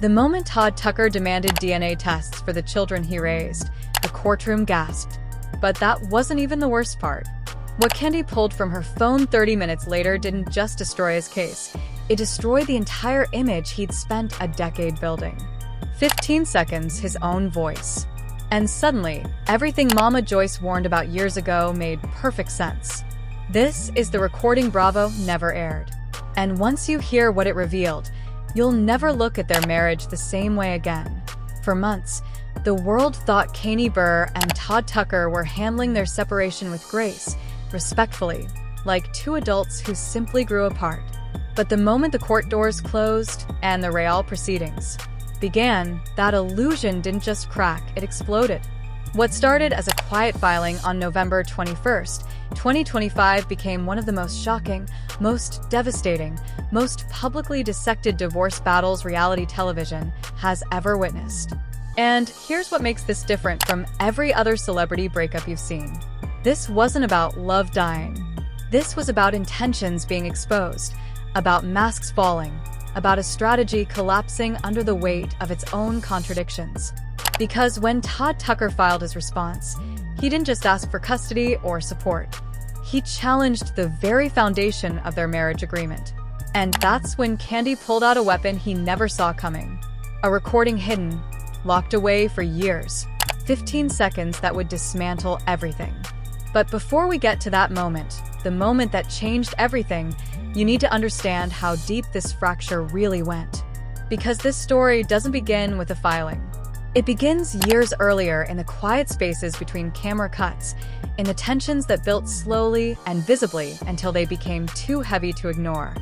The moment Todd Tucker demanded DNA tests for the children he raised, the courtroom gasped. But that wasn't even the worst part. What Kandi pulled from her phone 30 minutes later didn't just destroy his case. It destroyed the entire image he'd spent a decade building. 15 seconds, his own voice. And suddenly, everything Mama Joyce warned about years ago made perfect sense. This is the recording Bravo never aired. And once you hear what it revealed, you'll never look at their marriage the same way again. For months, the world thought Kandi Burruss and Todd Tucker were handling their separation with grace, respectfully, like two adults who simply grew apart. But the moment the court doors closed and the real proceedings began, that illusion didn't just crack, it exploded. What started as a quiet filing on November 21st, 2025 became one of the most shocking, most devastating, most publicly dissected divorce battles reality television has ever witnessed. And here's what makes this different from every other celebrity breakup you've seen. This wasn't about love dying. This was about intentions being exposed, about masks falling, about a strategy collapsing under the weight of its own contradictions. Because when Todd Tucker filed his response, he didn't just ask for custody or support. He challenged the very foundation of their marriage agreement. And that's when Kandi pulled out a weapon he never saw coming. A recording hidden, locked away for years. 15 seconds that would dismantle everything. But before we get to that moment, the moment that changed everything, you need to understand how deep this fracture really went. Because this story doesn't begin with the filing. It begins years earlier in the quiet spaces between camera cuts, in the tensions that built slowly and visibly until they became too heavy to ignore.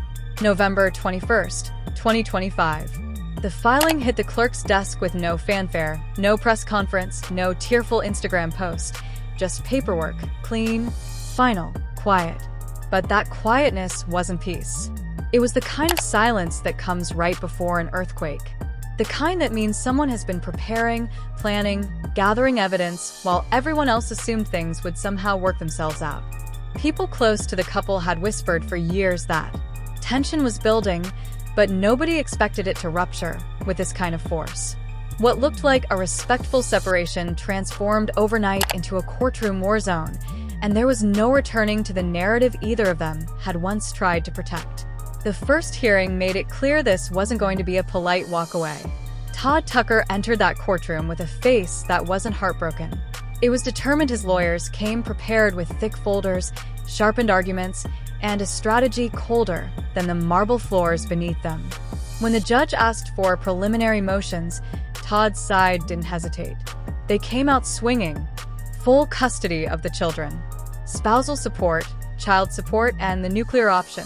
November 21st, 2025. The filing hit the clerk's desk with no fanfare, no press conference, no tearful Instagram post. Just paperwork, clean, final, quiet. But that quietness wasn't peace. It was the kind of silence that comes right before an earthquake. The kind that means someone has been preparing, planning, gathering evidence, while everyone else assumed things would somehow work themselves out. People close to the couple had whispered for years that tension was building, but nobody expected it to rupture with this kind of force. What looked like a respectful separation transformed overnight into a courtroom war zone, and there was no returning to the narrative either of them had once tried to protect. The first hearing made it clear this wasn't going to be a polite walk away. Todd Tucker entered that courtroom with a face that wasn't heartbroken. It was determined. His lawyers came prepared with thick folders, sharpened arguments, and a strategy colder than the marble floors beneath them. When the judge asked for preliminary motions, Todd's side didn't hesitate. They came out swinging. Full custody of the children, spousal support, child support, and the nuclear option.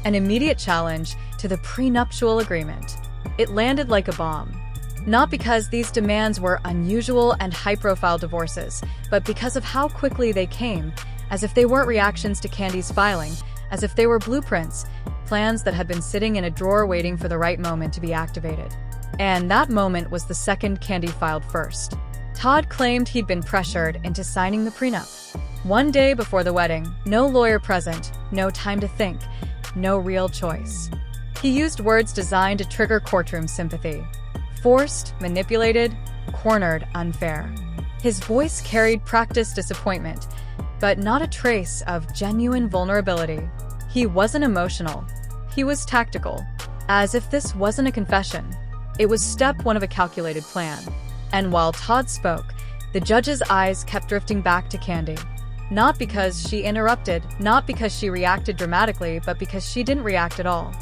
An immediate challenge to the prenuptial agreement. It landed like a bomb. Not because these demands were unusual and high-profile divorces, but because of how quickly they came, as if they weren't reactions to Kandi's filing, as if they were blueprints, plans that had been sitting in a drawer waiting for the right moment to be activated. And that moment was the second Kandi filed first. Todd claimed he'd been pressured into signing the prenup. One day before the wedding, no lawyer present, no time to think, no real choice. He used words designed to trigger courtroom sympathy. Forced, manipulated, cornered, unfair. His voice carried practiced disappointment, but not a trace of genuine vulnerability. He wasn't emotional. He was tactical. As if this wasn't a confession. It was step one of a calculated plan. And while Todd spoke, the judge's eyes kept drifting back to Kandi. Not because she interrupted, not because she reacted dramatically, but because she didn't react at all.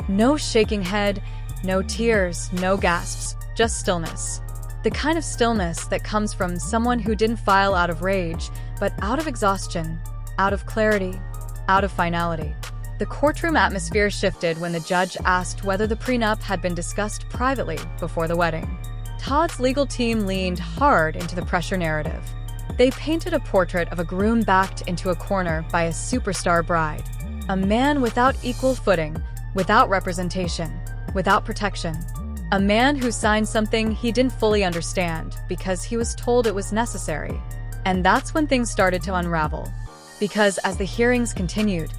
No shaking head, no tears, no gasps, just stillness. The kind of stillness that comes from someone who didn't file out of rage, but out of exhaustion, out of clarity, out of finality. The courtroom atmosphere shifted when the judge asked whether the prenup had been discussed privately before the wedding. Todd's legal team leaned hard into the pressure narrative. They painted a portrait of a groom backed into a corner by a superstar bride. A man without equal footing, without representation, without protection. A man who signed something he didn't fully understand because he was told it was necessary. And that's when things started to unravel. Because as the hearings continued,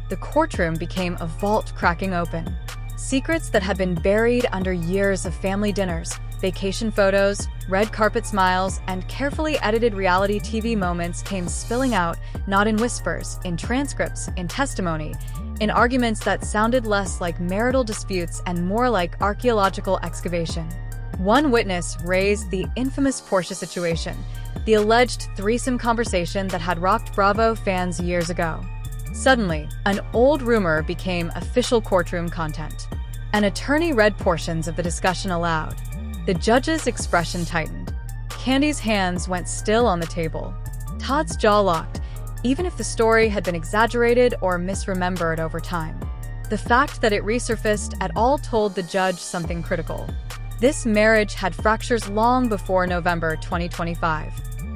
the courtroom became a vault cracking open. Secrets that had been buried under years of family dinners, vacation photos, red carpet smiles, and carefully edited reality TV moments came spilling out, not in whispers, in transcripts, in testimony, in arguments that sounded less like marital disputes and more like archaeological excavation. One witness raised the infamous Portia situation, the alleged threesome conversation that had rocked Bravo fans years ago. Suddenly, an old rumor became official courtroom content. An attorney read portions of the discussion aloud. The judge's expression tightened. Kandi's hands went still on the table. Todd's jaw locked, even if the story had been exaggerated or misremembered over time. The fact that it resurfaced at all told the judge something critical. This marriage had fractures long before November 2025.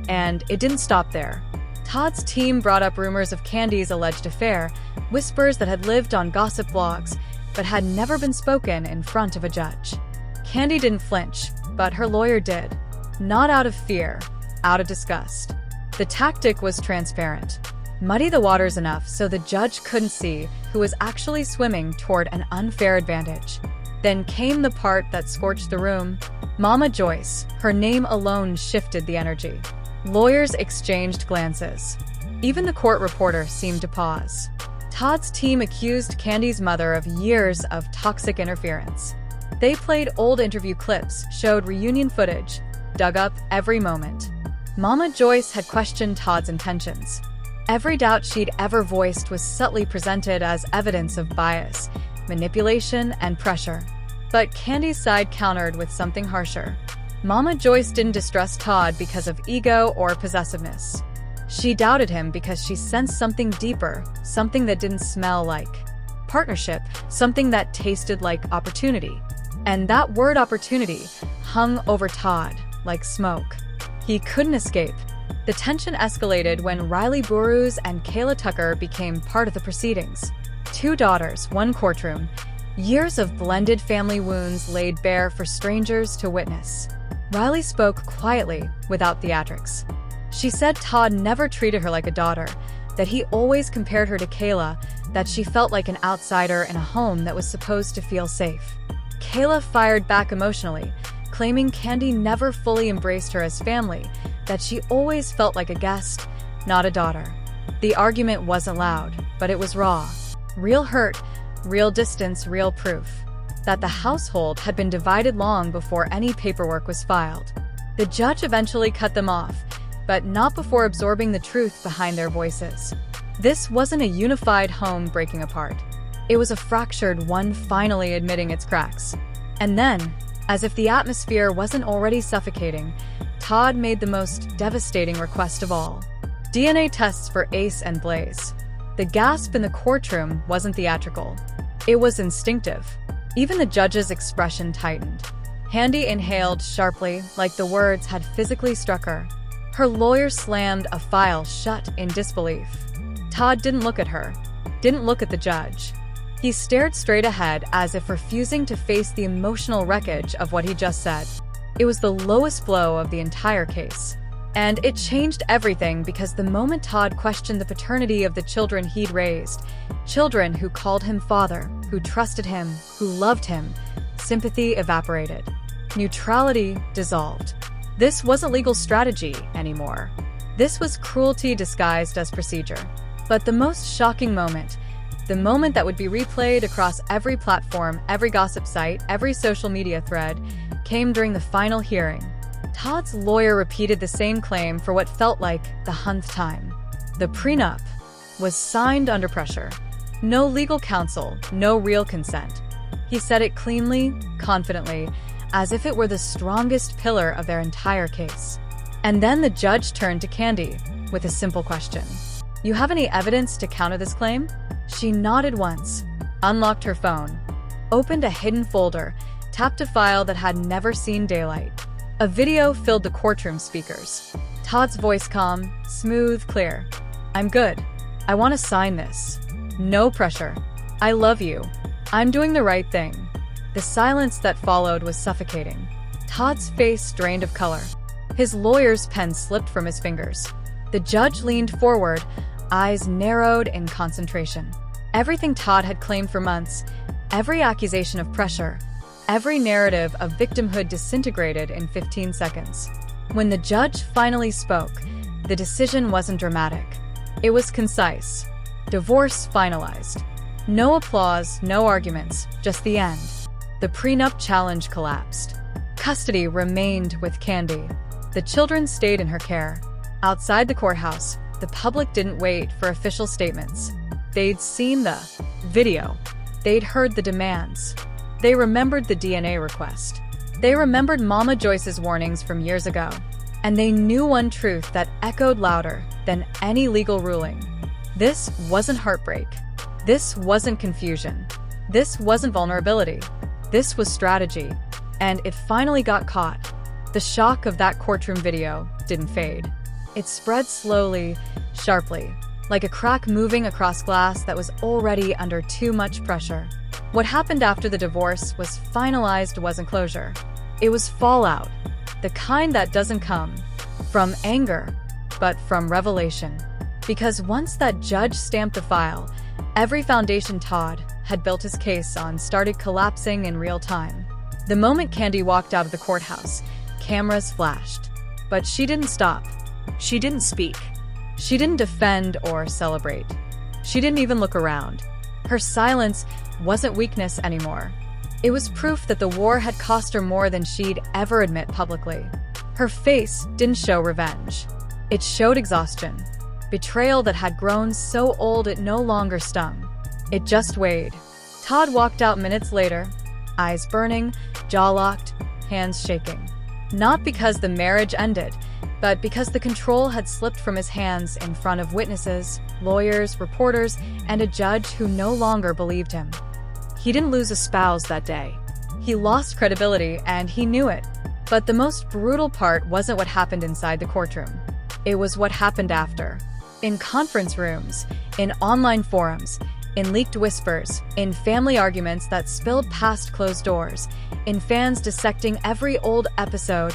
And it didn't stop there. Todd's team brought up rumors of Kandi's alleged affair, whispers that had lived on gossip blogs, but had never been spoken in front of a judge. Kandi didn't flinch, but her lawyer did. Not out of fear, out of disgust. The tactic was transparent. Muddy the waters enough so the judge couldn't see who was actually swimming toward an unfair advantage. Then came the part that scorched the room. Mama Joyce, her name alone shifted the energy. Lawyers exchanged glances. Even the court reporter seemed to pause. Todd's team accused Kandi's mother of years of toxic interference. They played old interview clips, showed reunion footage, dug up every moment. Mama Joyce had questioned Todd's intentions. Every doubt she'd ever voiced was subtly presented as evidence of bias, manipulation, and pressure. But Kandi's side countered with something harsher. Mama Joyce didn't distrust Todd because of ego or possessiveness. She doubted him because she sensed something deeper, something that didn't smell like partnership, something that tasted like opportunity. And that word opportunity hung over Todd like smoke. He couldn't escape. The tension escalated when Kandi Burruss and Kayla Tucker became part of the proceedings. 2 daughters, 1 courtroom. Years of blended family wounds laid bare for strangers to witness. Kandi spoke quietly, without theatrics. She said Todd never treated her like a daughter, that he always compared her to Kayla, that she felt like an outsider in a home that was supposed to feel safe. Kayla fired back emotionally, claiming Kandi never fully embraced her as family, that she always felt like a guest, not a daughter. The argument wasn't loud, but it was raw. Real hurt, real distance, real proof. That the household had been divided long before any paperwork was filed. The judge eventually cut them off, but not before absorbing the truth behind their voices. This wasn't a unified home breaking apart. It was a fractured one finally admitting its cracks. And then, as if the atmosphere wasn't already suffocating, Todd made the most devastating request of all. DNA tests for Ace and Blaze. The gasp in the courtroom wasn't theatrical. It was instinctive. Even the judge's expression tightened. Kandi inhaled sharply, like the words had physically struck her. Her lawyer slammed a file shut in disbelief. Todd didn't look at her, didn't look at the judge. He stared straight ahead as if refusing to face the emotional wreckage of what he just said. It was the lowest blow of the entire case. And it changed everything because the moment Todd questioned the paternity of the children he'd raised, children who called him father, who trusted him, who loved him, sympathy evaporated. Neutrality dissolved. This wasn't legal strategy anymore. This was cruelty disguised as procedure. But the most shocking moment, the moment that would be replayed across every platform, every gossip site, every social media thread, came during the final hearing. Todd's lawyer repeated the same claim for what felt like the 100th time. The prenup was signed under pressure. No legal counsel, no real consent. He said it cleanly, confidently, as if it were the strongest pillar of their entire case. And then the judge turned to Kandi with a simple question. "You have any evidence to counter this claim?" She nodded once, unlocked her phone, opened a hidden folder, tapped a file that had never seen daylight. A video filled the courtroom speakers. Todd's voice calm, smooth, clear. "I'm good. I want to sign this. No pressure. I love you. I'm doing the right thing." The silence that followed was suffocating. Todd's face drained of color. His lawyer's pen slipped from his fingers. The judge leaned forward, eyes narrowed in concentration. Everything Todd had claimed for months, Every accusation of pressure, every narrative of victimhood disintegrated in 15 seconds. When the judge finally spoke, the decision wasn't dramatic. It was concise. Divorce finalized. No applause, no arguments, just the end. The prenup challenge collapsed. Custody remained with Kandi. The children stayed in her care. Outside the courthouse, the public didn't wait for official statements. They'd seen the video. They'd heard the demands. They remembered the DNA request. They remembered Mama Joyce's warnings from years ago. And they knew one truth that echoed louder than any legal ruling. This wasn't heartbreak. This wasn't confusion. This wasn't vulnerability. This was strategy. And it finally got caught. The shock of that courtroom video didn't fade. It spread slowly, sharply, like a crack moving across glass that was already under too much pressure. What happened after the divorce was finalized wasn't closure. It was fallout, the kind that doesn't come from anger, but from revelation. Because once that judge stamped the file, every foundation Todd had built his case on started collapsing in real time. The moment Kandi walked out of the courthouse, cameras flashed. But she didn't stop. She didn't speak. She didn't defend or celebrate. She didn't even look around. Her silence wasn't weakness anymore. It was proof that the war had cost her more than she'd ever admit publicly. Her face didn't show revenge. It showed exhaustion. Betrayal that had grown so old it no longer stung. It just weighed. Todd walked out minutes later, eyes burning, jaw locked, hands shaking. Not because the marriage ended, but because the control had slipped from his hands in front of witnesses, lawyers, reporters, and a judge who no longer believed him. He didn't lose a spouse that day. He lost credibility, and he knew it. But the most brutal part wasn't what happened inside the courtroom. It was what happened after. In conference rooms, in online forums, in leaked whispers, in family arguments that spilled past closed doors, in fans dissecting every old episode,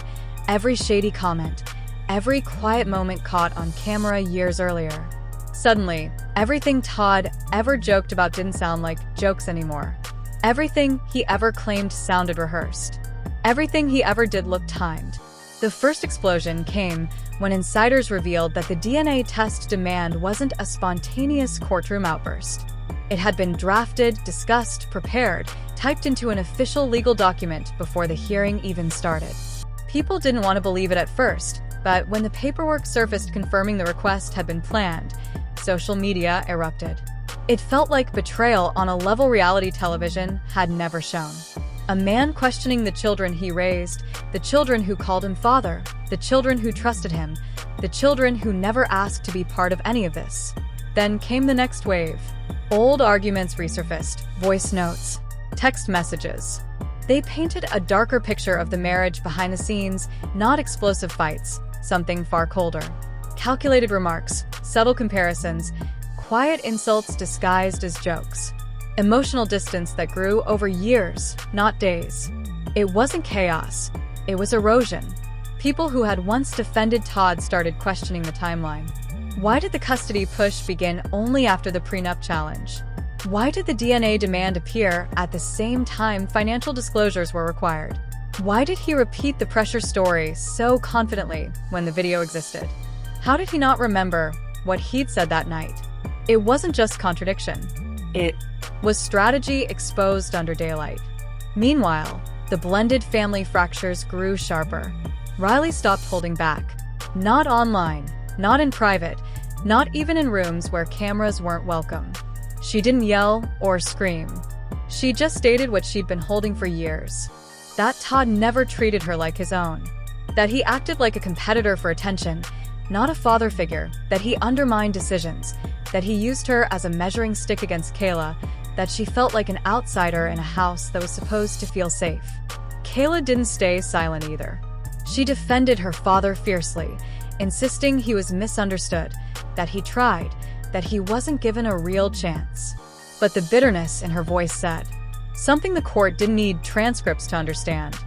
every shady comment, every quiet moment caught on camera years earlier. Suddenly, everything Todd ever joked about didn't sound like jokes anymore. Everything he ever claimed sounded rehearsed. Everything he ever did looked timed. The first explosion came when insiders revealed that the DNA test demand wasn't a spontaneous courtroom outburst. It had been drafted, discussed, prepared, typed into an official legal document before the hearing even started. People didn't want to believe it at first, but when the paperwork surfaced confirming the request had been planned, social media erupted. It felt like betrayal on a level reality television had never shown. A man questioning the children he raised, the children who called him father, the children who trusted him, the children who never asked to be part of any of this. Then came the next wave. Old arguments resurfaced, voice notes, text messages. They painted a darker picture of the marriage behind the scenes, not explosive fights, something far colder. Calculated remarks, subtle comparisons, quiet insults disguised as jokes. Emotional distance that grew over years, not days. It wasn't chaos. It was erosion. People who had once defended Todd started questioning the timeline. Why did the custody push begin only after the prenup challenge? Why did the DNA demand appear at the same time financial disclosures were required? Why did he repeat the pressure story so confidently when the video existed? How did he not remember what he'd said that night? It wasn't just contradiction. It was strategy exposed under daylight. Meanwhile, the blended family fractures grew sharper. Riley stopped holding back. Not online, not in private, not even in rooms where cameras weren't welcome. She didn't yell or scream. She just stated what she'd been holding for years. That Todd never treated her like his own. That he acted like a competitor for attention, not a father figure. That he undermined decisions. That he used her as a measuring stick against Kayla. That she felt like an outsider in a house that was supposed to feel safe. Kayla didn't stay silent either. She defended her father fiercely, insisting he was misunderstood, that he tried, that he wasn't given a real chance. But the bitterness in her voice said something the court didn't need transcripts to understand.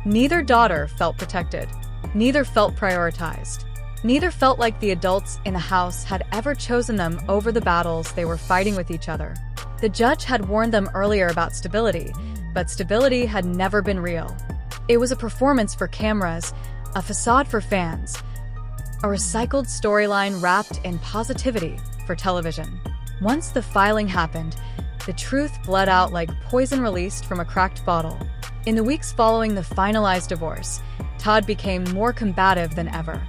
Neither daughter felt protected. Neither felt prioritized. Neither felt like the adults in the house had ever chosen them over the battles they were fighting with each other. The judge had warned them earlier about stability, but stability had never been real. It was a performance for cameras, a facade for fans, a recycled storyline wrapped in positivity for television. Once the filing happened, the truth bled out like poison released from a cracked bottle. In the weeks following the finalized divorce, Todd became more combative than ever.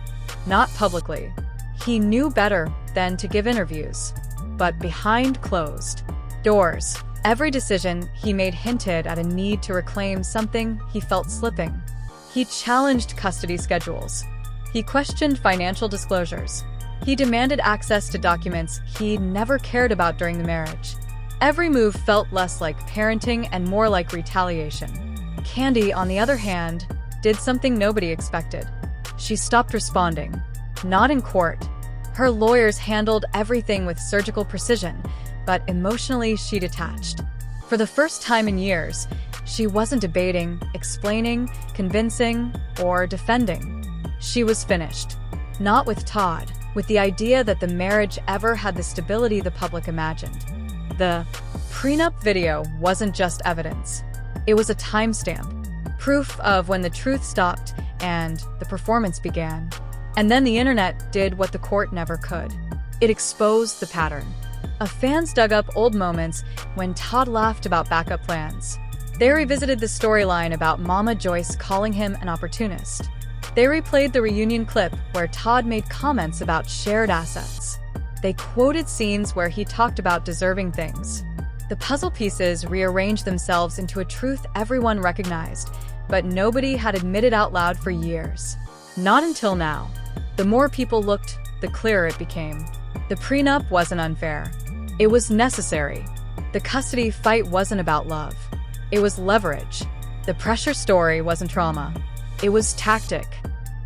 Not publicly. He knew better than to give interviews. But behind closed doors, every decision he made hinted at a need to reclaim something he felt slipping. He challenged custody schedules. He questioned financial disclosures. He demanded access to documents he'd never cared about during the marriage. Every move felt less like parenting and more like retaliation. Kandi, on the other hand, did something nobody expected. She stopped responding. Not in court. Her lawyers handled everything with surgical precision, but emotionally she detached. For the first time in years, she wasn't debating, explaining, convincing, or defending. She was finished. Not with Todd, with the idea that the marriage ever had the stability the public imagined. The prenup video wasn't just evidence. It was a timestamp, proof of when the truth stopped and the performance began. And then the internet did what the court never could. It exposed the pattern. Fans dug up old moments when Todd laughed about backup plans. They revisited the storyline about Mama Joyce calling him an opportunist. They replayed the reunion clip where Todd made comments about shared assets. They quoted scenes where he talked about deserving things. The puzzle pieces rearranged themselves into a truth everyone recognized, but nobody had admitted out loud for years. Not until now. The more people looked, the clearer it became. The prenup wasn't unfair. It was necessary. The custody fight wasn't about love. It was leverage. The pressure story wasn't trauma. It was tactic.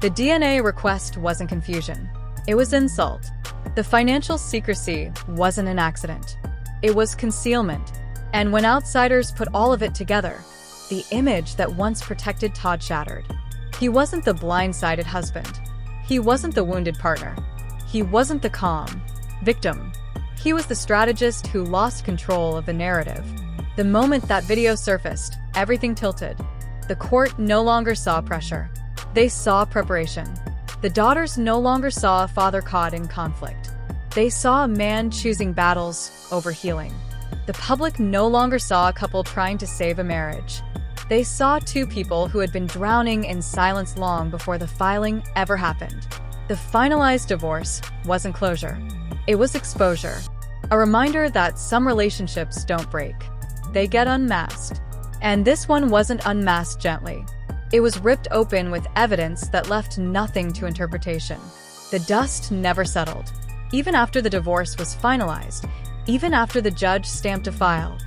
The DNA request wasn't confusion. It was insult. The financial secrecy wasn't an accident. It was concealment. And when outsiders put all of it together, the image that once protected Todd shattered. He wasn't the blindsided husband. He wasn't the wounded partner. He wasn't the calm victim. He was the strategist who lost control of the narrative. The moment that video surfaced, everything tilted. The court no longer saw pressure. They saw preparation. The daughters no longer saw a father caught in conflict. They saw a man choosing battles over healing. The public no longer saw a couple trying to save a marriage. They saw two people who had been drowning in silence long before the filing ever happened. The finalized divorce wasn't closure. It was exposure. A reminder that some relationships don't break. They get unmasked. And this one wasn't unmasked gently. It was ripped open with evidence that left nothing to interpretation. The dust never settled. Even after the divorce was finalized, even after the judge stamped a file,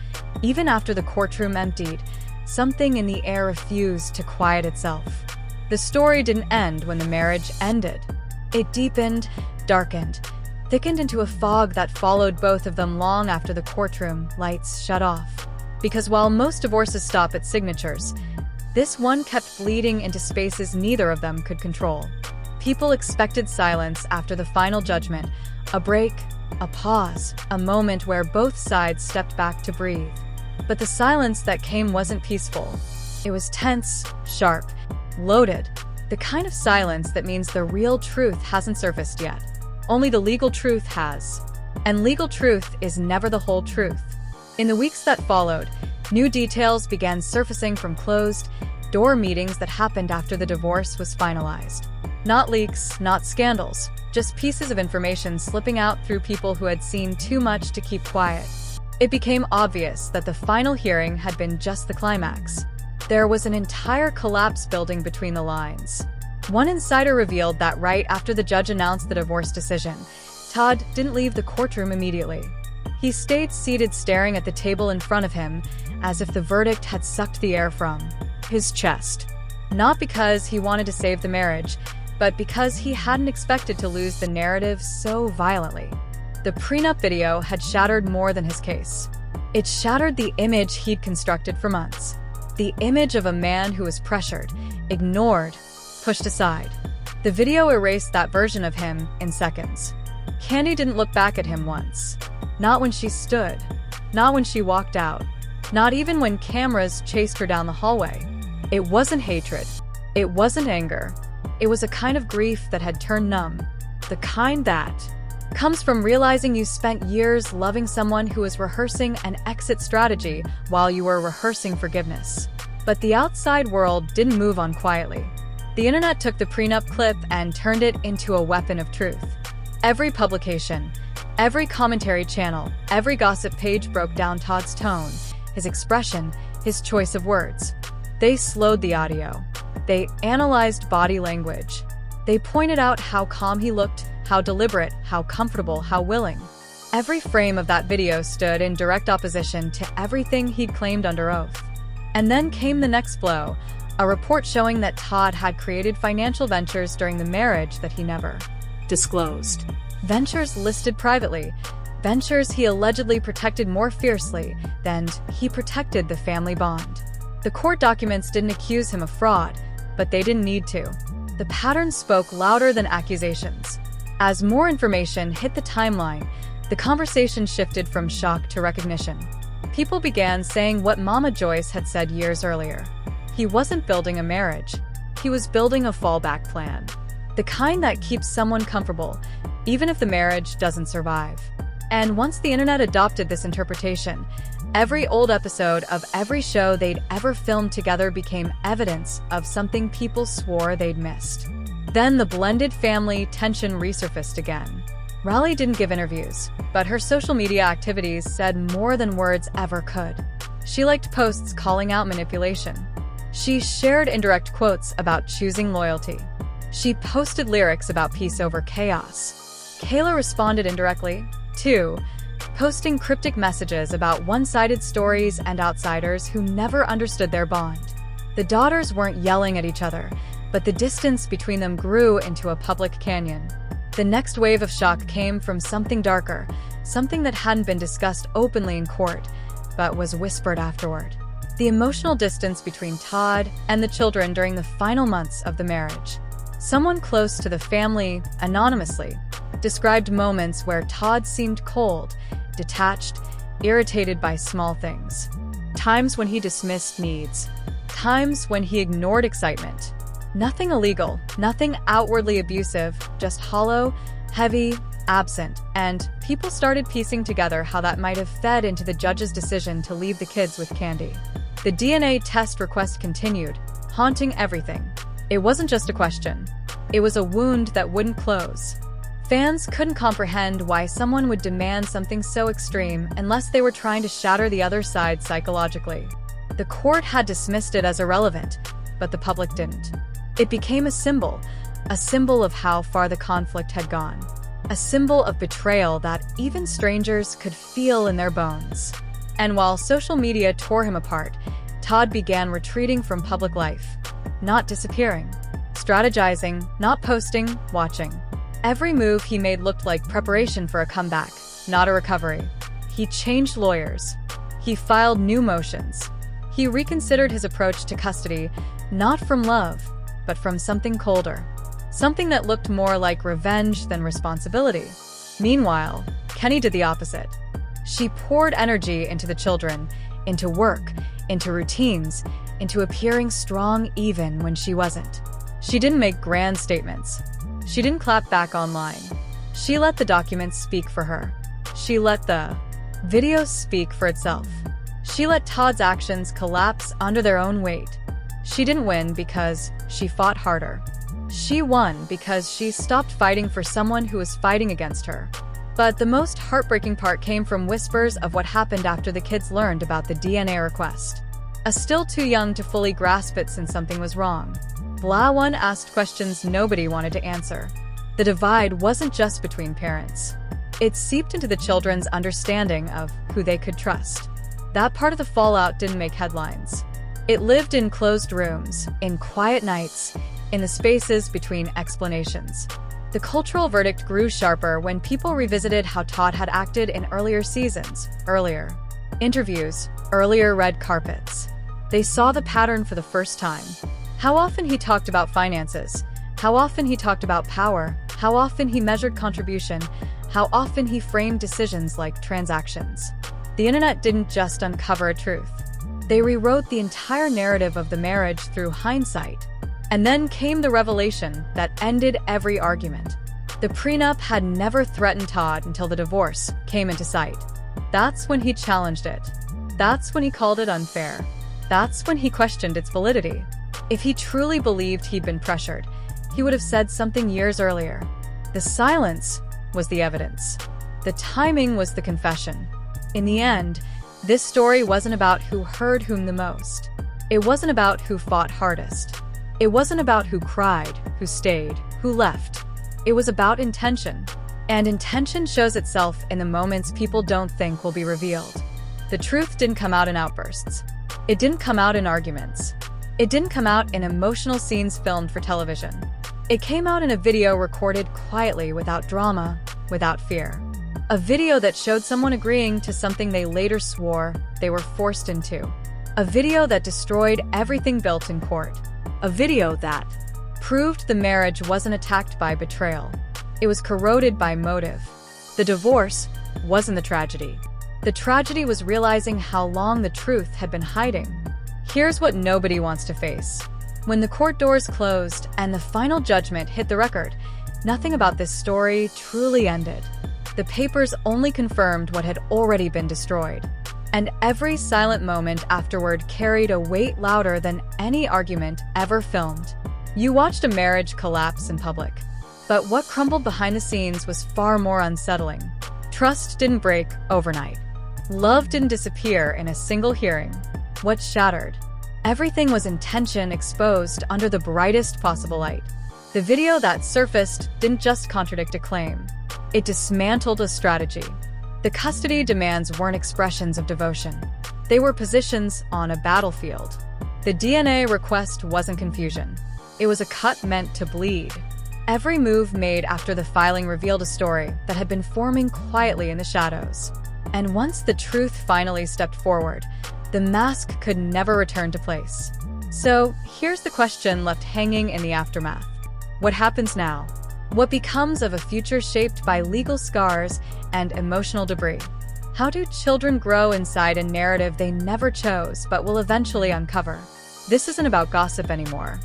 even after the courtroom emptied, something in the air refused to quiet itself. The story didn't end when the marriage ended. It deepened, darkened, thickened into a fog that followed both of them long after the courtroom lights shut off. Because while most divorces stop at signatures, this one kept bleeding into spaces neither of them could control. People expected silence after the final judgment, a break, a pause, a moment where both sides stepped back to breathe. But the silence that came wasn't peaceful. It was tense, sharp, loaded. The kind of silence that means the real truth hasn't surfaced yet. Only the legal truth has. And legal truth is never the whole truth. In the weeks that followed, new details began surfacing from closed-door meetings that happened after the divorce was finalized. Not leaks, not scandals, just pieces of information slipping out through people who had seen too much to keep quiet. It became obvious that the final hearing had been just the climax. There was an entire collapse building between the lines. One insider revealed that right after the judge announced the divorce decision, Todd didn't leave the courtroom immediately. He stayed seated staring at the table in front of him, as if the verdict had sucked the air from his chest. Not because he wanted to save the marriage, but because he hadn't expected to lose the narrative so violently. The prenup video had shattered more than his case. It shattered the image he'd constructed for months. The image of a man who was pressured, ignored, pushed aside. The video erased that version of him in seconds. Kandi didn't look back at him once. Not when she stood Not when she walked out. Not even when cameras chased her down the hallway. It wasn't hatred. It wasn't anger. It was a kind of grief that had turned numb. The kind that comes from realizing you spent years loving someone who was rehearsing an exit strategy while you were rehearsing forgiveness. But the outside world didn't move on quietly. The internet took the prenup clip and turned it into a weapon of truth. Every publication, every commentary channel, every gossip page broke down Todd's tone, his expression, his choice of words. They slowed the audio. They analyzed body language. They pointed out how calm he looked, how deliberate, how comfortable, how willing. Every frame of that video stood in direct opposition to everything he'd claimed under oath. And then came the next blow, a report showing that Todd had created financial ventures during the marriage that he never disclosed. Ventures listed privately, ventures he allegedly protected more fiercely than he protected the family bond. The court documents didn't accuse him of fraud, but they didn't need to. The pattern spoke louder than accusations. As more information hit the timeline, the conversation shifted from shock to recognition. People began saying what Mama Joyce had said years earlier. He wasn't building a marriage. He was building a fallback plan. The kind that keeps someone comfortable, even if the marriage doesn't survive. And once the internet adopted this interpretation, every old episode of every show they'd ever filmed together became evidence of something people swore they'd missed. Then the blended family tension resurfaced again. Raleigh didn't give interviews, but her social media activities said more than words ever could. She liked posts calling out manipulation. She shared indirect quotes about choosing loyalty. She posted lyrics about peace over chaos. Kayla responded indirectly, too, posting cryptic messages about one-sided stories and outsiders who never understood their bond. The daughters weren't yelling at each other, but the distance between them grew into a public canyon. The next wave of shock came from something darker, something that hadn't been discussed openly in court, but was whispered afterward. The emotional distance between Todd and the children during the final months of the marriage. Someone close to the family, anonymously, described moments where Todd seemed cold, detached, irritated by small things. Times when he dismissed needs. Times when he ignored excitement. Nothing illegal, nothing outwardly abusive, just hollow, heavy, absent, and people started piecing together how that might have fed into the judge's decision to leave the kids with Kandi. The DNA test request continued, haunting everything. It wasn't just a question. It was a wound that wouldn't close. Fans couldn't comprehend why someone would demand something so extreme unless they were trying to shatter the other side psychologically. The court had dismissed it as irrelevant, but the public didn't. It became a symbol of how far the conflict had gone. A symbol of betrayal that even strangers could feel in their bones. And while social media tore him apart, Todd began retreating from public life. Not disappearing. Strategizing, not posting, watching. Every move he made looked like preparation for a comeback, not a recovery. He changed lawyers. He filed new motions. He reconsidered his approach to custody, not from love, but from something colder. Something that looked more like revenge than responsibility. Meanwhile, Kenny did the opposite. She poured energy into the children, into work, into routines, into appearing strong even when she wasn't. She didn't make grand statements. She didn't clap back online. She let the documents speak for her. She let the video speak for itself. She let Todd's actions collapse under their own weight. She didn't win because she fought harder. She won because she stopped fighting for someone who was fighting against her. But the most heartbreaking part came from whispers of what happened after the kids learned about the DNA request. Still too young to fully grasp it since something was wrong. Blah one asked questions nobody wanted to answer. The divide wasn't just between parents. It seeped into the children's understanding of who they could trust. That part of the fallout didn't make headlines. It lived in closed rooms, in quiet nights, in the spaces between explanations. The cultural verdict grew sharper when people revisited how Todd had acted in earlier seasons, earlier interviews, earlier red carpets. They saw the pattern for the first time. How often he talked about finances, how often he talked about power, how often he measured contribution, how often he framed decisions like transactions. The internet didn't just uncover a truth. They rewrote the entire narrative of the marriage through hindsight. And then came the revelation that ended every argument. The prenup had never threatened Todd until the divorce came into sight. That's when he challenged it. That's when he called it unfair. That's when he questioned its validity. If he truly believed he'd been pressured, he would have said something years earlier. The silence was the evidence. The timing was the confession. In the end, this story wasn't about who heard whom the most. It wasn't about who fought hardest. It wasn't about who cried, who stayed, who left. It was about intention. And intention shows itself in the moments people don't think will be revealed. The truth didn't come out in outbursts. It didn't come out in arguments. It didn't come out in emotional scenes filmed for television. It came out in a video recorded quietly, without drama, without fear. A video that showed someone agreeing to something they later swore they were forced into. A video that destroyed everything built in court. A video that proved the marriage wasn't attacked by betrayal. It was corroded by motive. The divorce wasn't the tragedy. The tragedy was realizing how long the truth had been hiding. Here's what nobody wants to face. When the court doors closed and the final judgment hit the record, nothing about this story truly ended. The papers only confirmed what had already been destroyed. And every silent moment afterward carried a weight louder than any argument ever filmed. You watched a marriage collapse in public. But what crumbled behind the scenes was far more unsettling. Trust didn't break overnight. Love didn't disappear in a single hearing. What shattered? Everything was intention exposed under the brightest possible light. The video that surfaced didn't just contradict a claim. It dismantled a strategy. The custody demands weren't expressions of devotion. They were positions on a battlefield. The DNA request wasn't confusion. It was a cut meant to bleed. Every move made after the filing revealed a story that had been forming quietly in the shadows. And once the truth finally stepped forward, the mask could never return to place. So, here's the question left hanging in the aftermath. What happens now? What becomes of a future shaped by legal scars and emotional debris? How do children grow inside a narrative they never chose but will eventually uncover? This isn't about gossip anymore.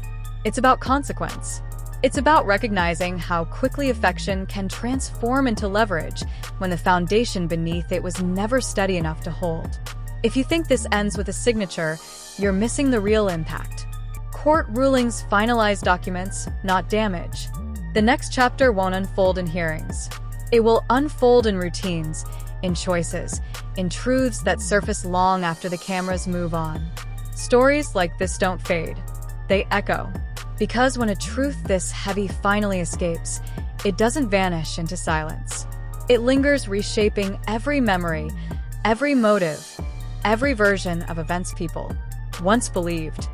It's about consequence. It's about recognizing how quickly affection can transform into leverage when the foundation beneath it was never steady enough to hold. If you think this ends with a signature, you're missing the real impact. Court rulings finalize documents, not damage. The next chapter won't unfold in hearings. It will unfold in routines, in choices, in truths that surface long after the cameras move on. Stories like this don't fade. They echo. Because when a truth this heavy finally escapes, it doesn't vanish into silence. It lingers, reshaping every memory, every motive, every version of events people once believed.